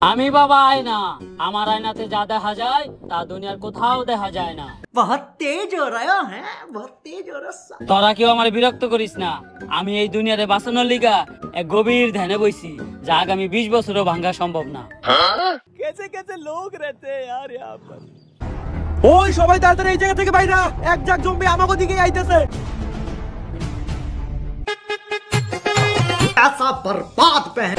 আমি বাবা আয়না, আমার আয়নাতে যা দেখা যায় তা দুনিয়ার কোথাও দেখা যায় না। बहुत तेज हो रहा है, बहुत तेज हो रहा। তোরা কেউ আমার বিরক্ত করিস না। আমি এই দুনিয়ারে বাঁচানোর লিগা এক গভীর ধ্যানে বইছি, যা আগামী 20 বছরও ভাঙা সম্ভব না। कैसे कैसे लोग रहते हैं यार यहाँ पर। ওই সবাই তাড়াতাড়ি এই জায়গা থেকে বাইরে, এক ঝাঁক জম্বি আমাগো দিকে আইতেছে। ऐसा बर्बाद पहन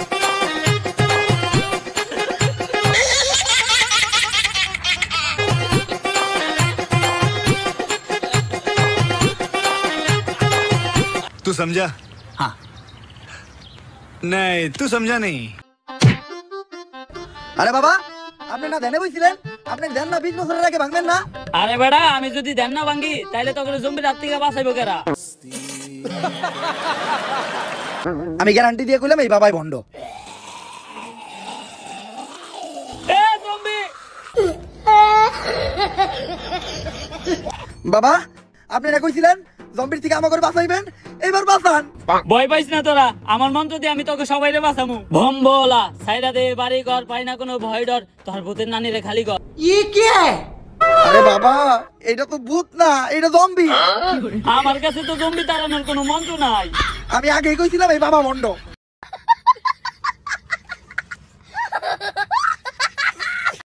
तू समझा? हाँ। नहीं, तू समझा नहीं। আরে বাবা, আপনি না ধ্যানে বইছিলেন? আপনি ধ্যান না 20 বছরের আগে ভাঙবেন না? আরে বেটা, আমি যদি ধ্যান না ভাঙ্গি তাইলে তোকে জম্বির হাত থেকে বাঁচাইবো কারা? আমি গ্যারান্টি দিয়ে কইলাম এই বাবাই ভন্ড। এ জম্বি! বাবা, আপনি না কইছিলেন জম্বির থেকে আমাকে বাঁচাইবেন, এবার বাঁচান। ভয় পাইস না তোরা, আমার মন্ত্র দিয়ে আমি তোকে সবাইরে বাঁচামু। ভম্বলা সাইরা দে বাড়ি ঘর, পাই না কোনো ভয় ডর, তোর ভূতের নানিরে খালি কর। ये क्या है? আরে বাবা, এটা তো ভূত না, এটা জম্বি। আমার কাছে তো জম্বি তাড়ানোর কোনো মন্ত্র নাই। আমি আগেই কইছিলাম এই বাবা ভন্ড।